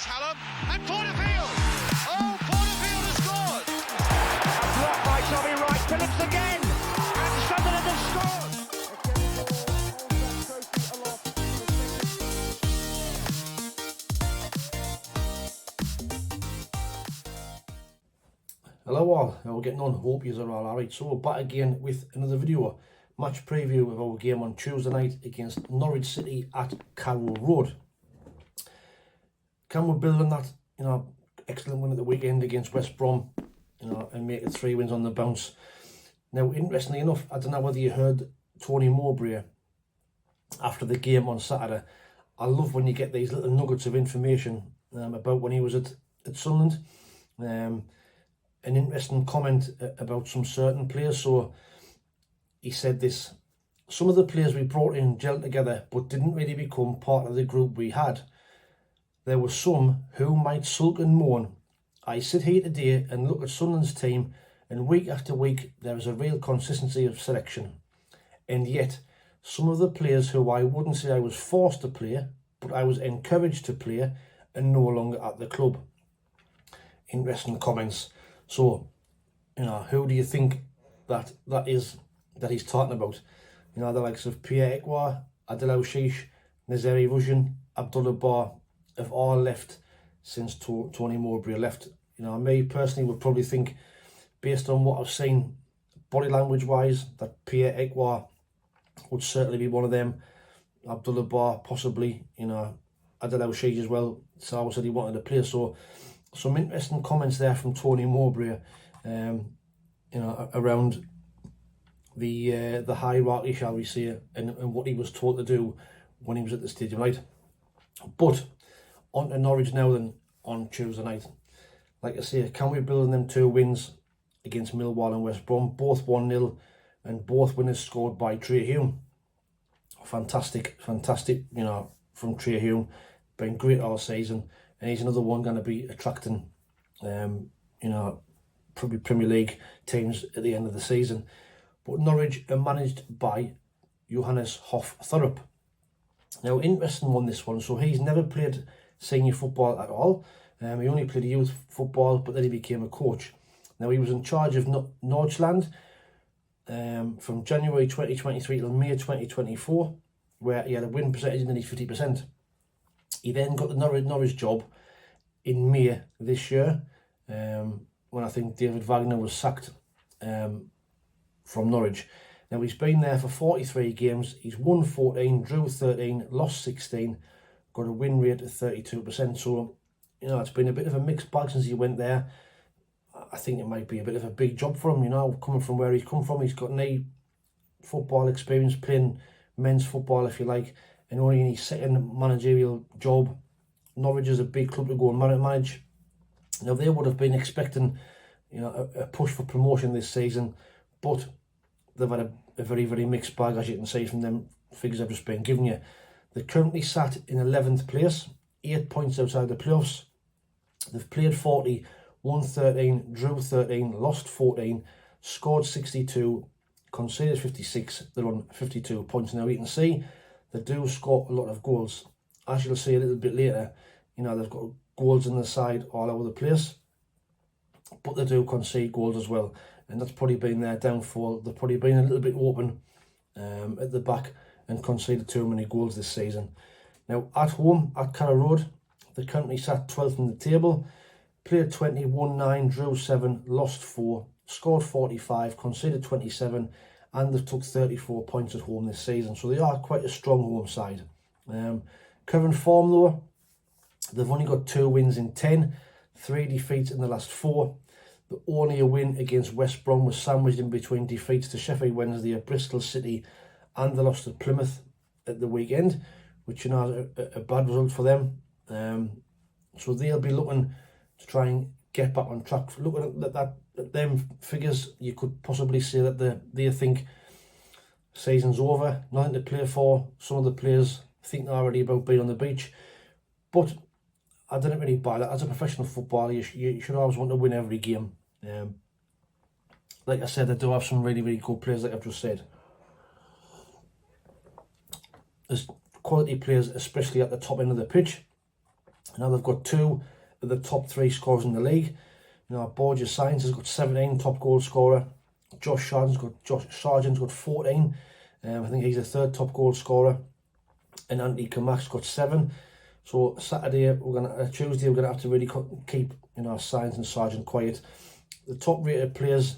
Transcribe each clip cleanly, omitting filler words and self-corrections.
Hallam and Porterfield. Oh, Porterfield has scored. A block by Tommy Wright. Phillips again. And Sunderland have scored. Hello all, how are we getting on? Hope you're all alright. So we're back again with another video, match preview of our game on Tuesday night against Norwich City at Carroll Road. Can we build on that, excellent win at the weekend against West Brom, and make it 3 wins on the bounce? Now, interestingly enough, I don't know whether you heard Tony Mowbray after the game on Saturday. I love when you get these little nuggets of information about when he was at Sunderland. An interesting comment about some certain players. So he said this: some of the players we brought in gelled together but didn't really become part of the group we had. There were some who might sulk and moan. I sit here today and look at Sunderland's team, and week after week there is a real consistency of selection. And yet some of the players who I wouldn't say I was forced to play, but I was encouraged to play, are no longer at the club. Interesting comments. So, who do you think that is that he's talking about? The likes of Pierre Ekwa, Adel Aushish, Nazeri Rushin, Abdullah Bar have all left since Tony Mowbray left. Me personally would probably think, based on what I've seen body language wise, that Pierre Ekwa would certainly be one of them. Abdullah Bar possibly, Adel Aushish as well. Sawa said he wanted to play. So some interesting comments there from Tony Mowbray, around the hierarchy, shall we say, and what he was told to do when he was at the stadium, right? But on to Norwich now then on Tuesday night. Like I say, can we build on them 2 wins against Millwall and West Brom? Both 1-0, and both winners scored by Trey Hume. Fantastic, from Trey Hume. Been great all season. And he's another one going to be attracting, probably Premier League teams at the end of the season. But Norwich are managed by Johannes Hoff Thorup. Now, interesting one, this one. So he's never played senior football at all. He only played youth football, but then he became a coach. Now, he was in charge of Nordsjælland from January 2023 till May 2024, where he had a win percentage of nearly 50%. He then got the Norwich job in May this year, when I think David Wagner was sacked from Norwich. Now, he's been there for 43 games. He's won 14, drew 13, lost 16, got a win rate of 32%. So, it's been a bit of a mixed bag since he went there. I think it might be a bit of a big job for him, coming from where he's come from. He's got no football experience, playing men's football, if you like, and only in his second managerial job. Norwich is a big club to go and manage. Now, they would have been expecting, a push for promotion this season, but they've had a very, very mixed bag, as you can see from them figures I've just been giving you. They're currently sat in 11th place, 8 points outside the playoffs. They've played 40, won 13, drew 13, lost 14, scored 62, conceded 56. They're on 52 points. Now, you can see they do score a lot of goals. As you'll see a little bit later, they've got goals in the side all over the place, but they do concede goals as well, and that's probably been their downfall. They've probably been a little bit open at the back and conceded too many goals this season. Now, at home at Carroll Road, they're currently sat 12th in the table, played 20, won 9, drew 7, lost 4, scored 45, conceded 27, and they've took 34 points at home this season. So they are quite a strong home side. Current form though, they've only got 2 wins in 10, 3 defeats in the last 4. The only a win against West Brom was sandwiched in between defeats to Sheffield Wednesday, at Bristol City, and they lost to Plymouth at the weekend, which is a bad result for them. So they'll be looking to try and get back on track. Looking at them figures, you could possibly say that they think season's over, nothing to play for. Some of the players think already about being on the beach, but I didn't really buy that. As a professional footballer, you should always want to win every game. Like I said, they do have some really, really good players, like I've just said. There's quality players, especially at the top end of the pitch. Now they've got 2 of the top 3 scorers in the league. You know, Borja Sainz has got 17, top goal scorer. Josh Sargent's got 14. I think he's the 3rd top goal scorer. And Anth the Mackem's got 7. So Tuesday we're gonna have to really keep, you know, Sainz and Sargent quiet. The top rated players,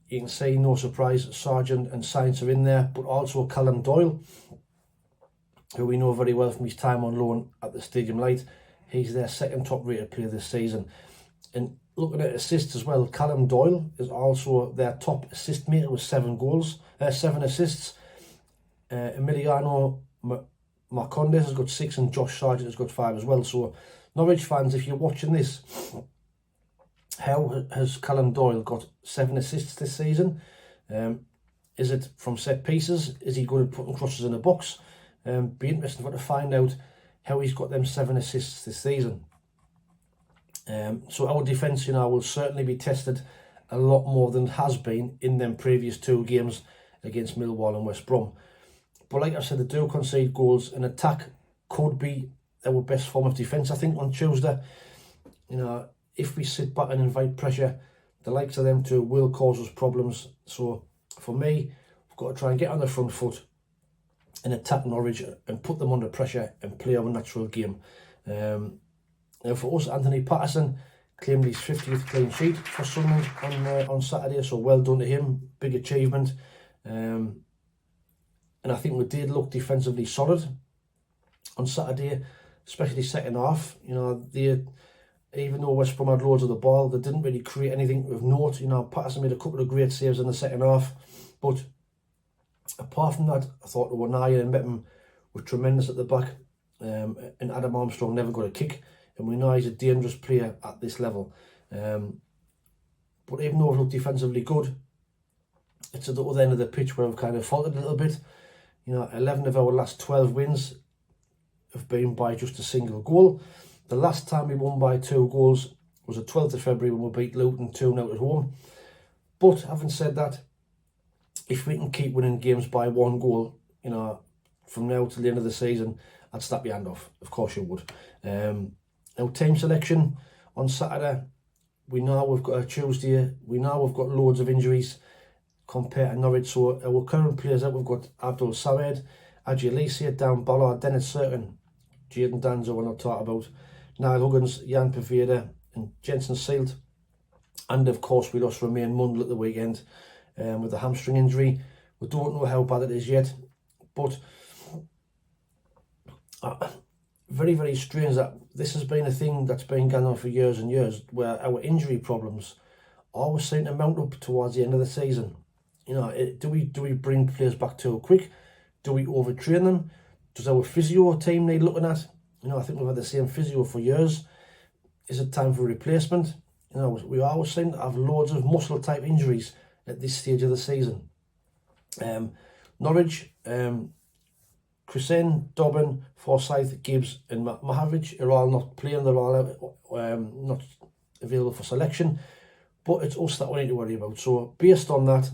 you can see, no surprise, Sargent and Sainz are in there, but also Callum Doyle, who we know very well from his time on loan at the Stadium Light. He's their 2nd top rated player this season. And looking at assists as well, Callum Doyle is also their top assist maker with 7 assists. Emiliano Marcondes has got 6 and Josh Sargent has got 5 as well. So Norwich fans, if you're watching this, how has Callum Doyle got 7 assists this season? Is it from set pieces? Is he good at putting crosses in the box? Be interesting to find out how he's got them 7 assists this season. So our defence, you know, will certainly be tested a lot more than it has been in them previous 2 games against Millwall and West Brom. But like I said, they do concede goals, and attack could be our best form of defence, I think, on Tuesday. You know, if we sit back and invite pressure, the likes of them 2 will cause us problems. So for me, we've got to try and get on the front foot and attack Norwich and put them under pressure and play our natural game. Now for us, Anthony Patterson claimed his 50th clean sheet for Sunderland on Saturday, so well done to him, big achievement. And I think we did look defensively solid on Saturday, especially second half. You know, even though West Brom had loads of the ball, they didn't really create anything of note. You know, Patterson made a couple of great saves in the second half, but apart from that, I thought Wanaya and Mackem were tremendous at the back, and Adam Armstrong never got a kick, and we know he's a dangerous player at this level. But even though we looked defensively good, it's at the other end of the pitch where we've kind of faltered a little bit. You know, 11 of our last 12 wins have been by just a single goal. The last time we won by 2 goals was the 12th of February when we beat Luton 2-0 at home. But having said that, if we can keep winning games by 1 goal, you know, from now to the end of the season, I'd snap your hand off. Of course you would. Now, team selection on Saturday, we know we've got a Tuesday. We know we've got loads of injuries compared to Norwich. So our current players out, we've got Abdul Samed, Adji Alicia, Dan Ballard, Dennis Certain, Jadon Danzo, we're not talking about, Niall Huggins, Jan Paveda and Jensen Sealed. And of course we lost Romain Mundle at the weekend with a hamstring injury. We don't know how bad it is yet, but very, very strange that this has been a thing that's been going on for years and years, where our injury problems always seem to mount up towards the end of the season. You know, do we bring players back too quick? Do we overtrain them? Does our physio team need looking at? You know, I think we've had the same physio for years. Is it time for replacement? You know, we always seem to have loads of muscle type injuries at this stage of the season. Norwich, Chrisen, Dobbin, Forsyth, Gibbs and Mahavich are all not playing. They're all out, not available for selection. But it's us that we need to worry about. So based on that,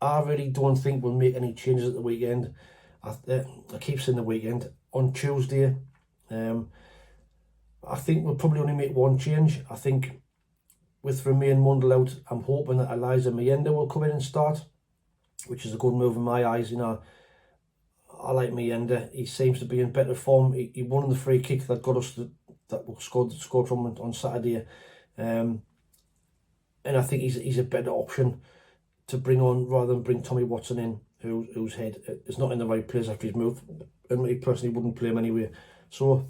I really don't think we'll make any changes at the weekend. I keep saying the weekend. On Tuesday, I think we'll probably only make 1 change. I think with Romain Mundle out, I'm hoping that Eliza Mayenda will come in and start, which is a good move in my eyes. You know, I like Mayenda. He seems to be in better form. He won the free kick that got us that we scored from on Saturday, and I think he's a better option to bring on rather than bring Tommy Watson in, whose head is not in the right place after his move, and me personally wouldn't play him anyway. So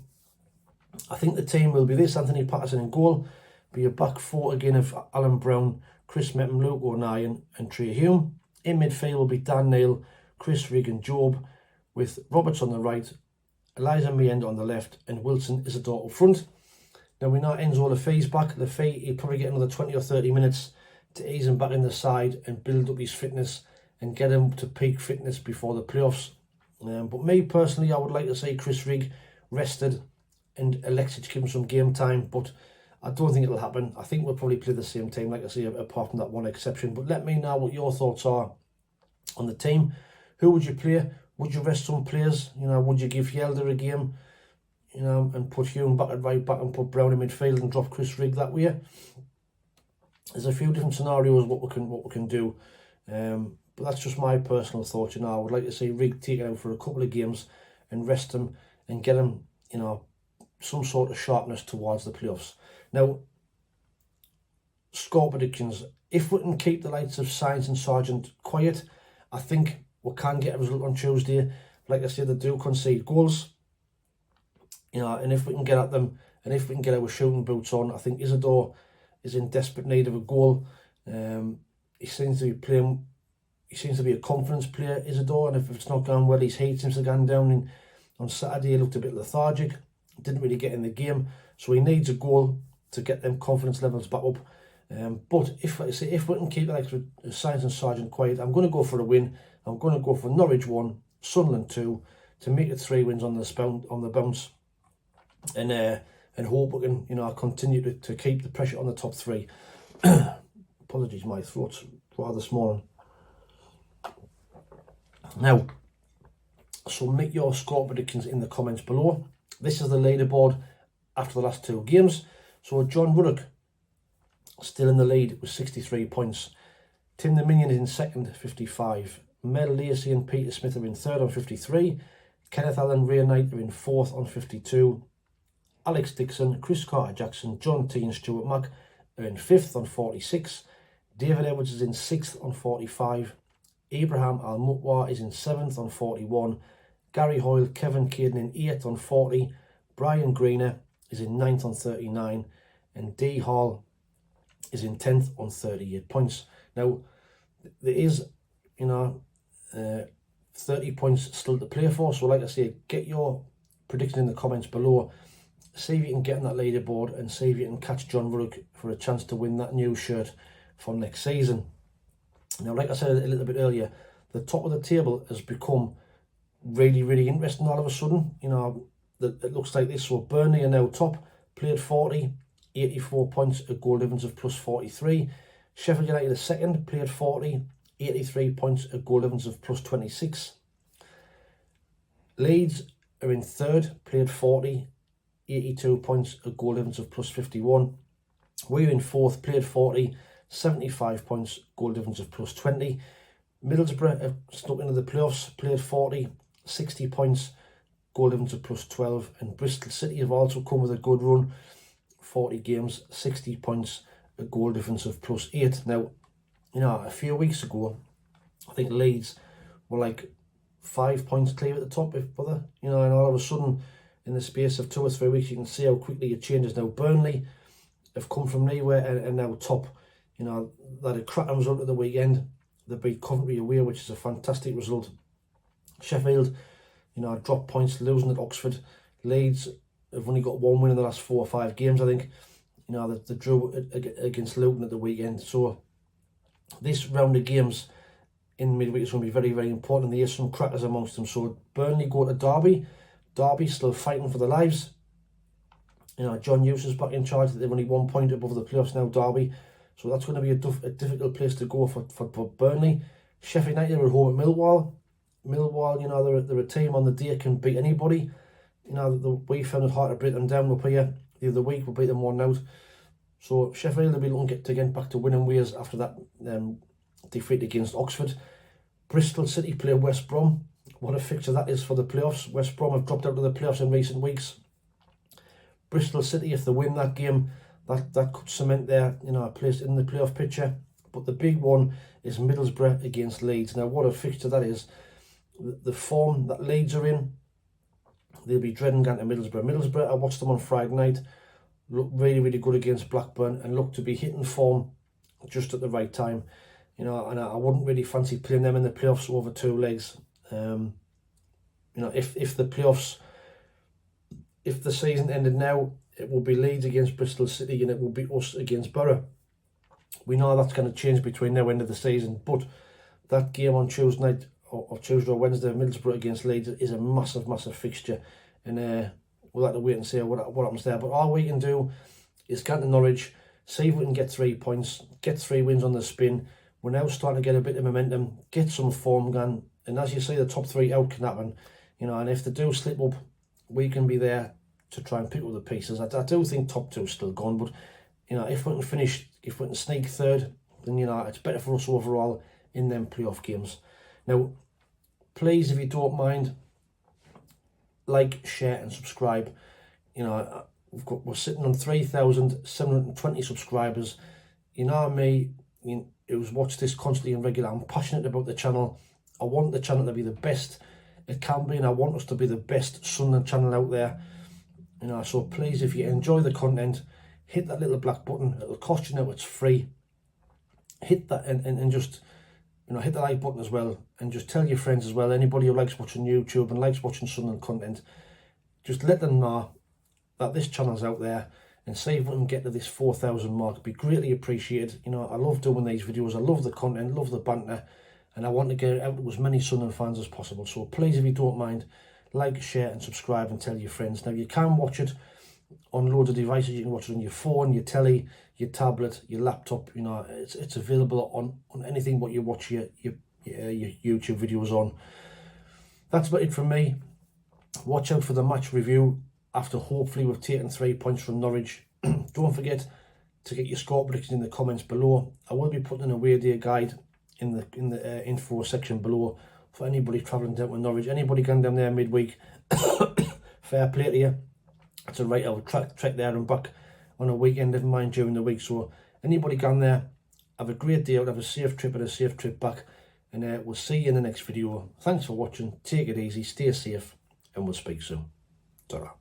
I think the team will be this: Anthony Patterson in goal, be a back 4 again of Alan Brown, Chris Mackem, Luke O'Nien and Trey Hume. In midfield will be Dan Neil, Chris Rigg and Job, with Roberts on the right, Eliza Mayenda on the left and Wilson Isidore up front. Now we know Enzo Lafay's back. Lafay, he'll probably get another 20 or 30 minutes to ease him back in the side and build up his fitness and get him to peak fitness before the playoffs. But me personally, I would like to see Chris Rigg rested and elected to give him some game time, but I don't think it'll happen. I think we'll probably play the same team, like I say, apart from that one exception. But let me know what your thoughts are on the team. Who would you play? Would you rest some players? You know, would you give Yelder a game? you know, and put Hume back at right back and put Brown in midfield and drop Chris Rigg that way. There's a few different scenarios what we can do, but that's just my personal thought. You know, I would like to see Rigg taken out for a couple of games and rest him and get him, you know, some sort of sharpness towards the playoffs. Now, score predictions. If we can keep the likes of Sainz and Sargent quiet, I think we can get a result on Tuesday. Like I said, they do concede goals, you know, and if we can get at them and if we can get our shooting boots on, I think Isidore is in desperate need of a goal. He seems to be a confidence player, Isidore, and if it's not going well, his heat seems to have gone down. On Saturday, he looked a bit lethargic, didn't really get in the game, so he needs a goal to get them confidence levels back up. But if we can keep the likes of Sainz and Sargent quiet, I'm going to go for a win. I'm going to go for Norwich 1, Sunderland 2 to make it 3 wins on the bounce, and hope we can, you know, continue to keep the pressure on the top 3. Apologies, my throat's rather small. Now, so make your score predictions in the comments below. This is the leaderboard after the last 2 games. So John Ruddock still in the lead with 63 points. Tim the Minion is in second, 55. Mel Lacey and Peter Smith are in third on 53. Kenneth Allen, Ray Knight are in fourth on 52. Alex Dixon, Chris Carter-Jackson, John T and Stuart Mack are in 5th on 46. David Edwards is in 6th on 45. Abraham Al-Mutwa is in 7th on 41. Gary Hoyle, Kevin Caden in 8th on 40. Brian Greener is in 9th on 39. And D Hall is in 10th on 38 points. Now, there is, you know, 30 points still to play for. So like I say, get your prediction in the comments below. See if you can get on that leaderboard and see if you can catch John Ruddock for a chance to win that new shirt for next season. Now, like I said a little bit earlier, the top of the table has become really, really interesting all of a sudden. You know, it looks like this. So Burnley are now top, played 40, 84 points, a goal difference of plus 43. Sheffield United is second, played 40, 83 points, a goal difference of plus 26. Leeds are in third, played 40, 82 points, a goal difference of plus 51. We're in fourth, played 40, 75 points, goal difference of plus 20. Middlesbrough have stuck into the playoffs, played 40, 60 points, goal difference of plus 12. And Bristol City have also come with a good run, 40 games, 60 points, a goal difference of plus 8. Now, you know, a few weeks ago, I think Leeds were like 5 points clear at the top, if bother, you know, and all of a sudden, in the space of 2 or 3 weeks, you can see how quickly it changes. Now, Burnley have come from nowhere and now top. You know, that a cracking result at the weekend. They beat Coventry away, which is a fantastic result. Sheffield, you know, dropped points, losing at Oxford. Leeds have only got 1 win in the last 4 or 5 games, I think. You know, they drew against Luton at the weekend. So this round of games in midweek is going to be very, very important. There is some crackers amongst them. So Burnley go to Derby. Derby still fighting for their lives. You know, John Hughes is back in charge. They're only 1 point above the playoffs now, Derby. So that's going to be a difficult place to go for Burnley. Sheffield United are at home at Millwall. Millwall, you know, they're a team on the day can beat anybody. You know, we found it hard to break them down up here. The other week we beat them 1-0. So Sheffield will be looking to get back to winning ways after that defeat against Oxford. Bristol City play West Brom. What a fixture that is for the playoffs. West Brom have dropped out of the playoffs in recent weeks. Bristol City, if they win that game, that could cement their, you know, place in the playoff picture. But the big one is Middlesbrough against Leeds. Now, what a fixture that is. The form that Leeds are in, they'll be dreading going to Middlesbrough. Middlesbrough, I watched them on Friday night, looked really, really good against Blackburn and looked to be hitting form just at the right time. You know, and I wouldn't really fancy playing them in the playoffs over 2 legs. You know, if the playoffs, if the season ended now, it will be Leeds against Bristol City and it will be us against Borough. We know that's going to change between now and end of the season, but that game on Tuesday night or Tuesday or Wednesday, Middlesbrough against Leeds, is a massive, massive fixture, and we'll have to wait and see what happens there. But all we can do is get to Norwich, see if we can get 3 points, get 3 wins on the spin. We're now starting to get a bit of momentum, get some form going, and as you see, the top 3 out can happen, you know. And if they do slip up, we can be there to try and pick up the pieces. I do think top two is still gone, but you know, if we can sneak third, then you know it's better for us overall in them playoff games. Now, please, if you don't mind, like, share, and subscribe. You know, we're sitting on 3,720 subscribers. You know me, who's watched this constantly and regular. I'm passionate about the channel. I want the channel to be the best it can be, and I want us to be the best Sunderland channel out there. You know, so please, if you enjoy the content, hit that little black button. It'll cost you now, it's free. Hit that and just, you know, hit the like button as well, and just tell your friends as well, anybody who likes watching YouTube and likes watching Sunderland content, just let them know that this channel's out there, and see if we can get to this 4,000 mark. It'd be greatly appreciated. You know, I love doing these videos. I love the content, love the banter, and I want to get it out to as many Sunderland fans as possible. So please, if you don't mind, like, share, and subscribe, and tell your friends. Now, you can watch it on loads of devices. You can watch it on your phone, your telly, your tablet, your laptop. You know, it's available on anything what you watch your YouTube videos on. That's about it from me. Watch out for the match review after hopefully we've taken 3 points from Norwich. Don't forget to get your score prediction in the comments below. I will be putting an away day guide in the info section below for anybody travelling down to Norwich. Anybody going down there midweek, fair play to you. It's a right out trek there and back on a weekend, never mind during the week. So anybody gone there, have a great day out, have a safe trip and a safe trip back, and we'll see you in the next video. Thanks for watching, take it easy, stay safe, and we'll speak soon. Ta-ra.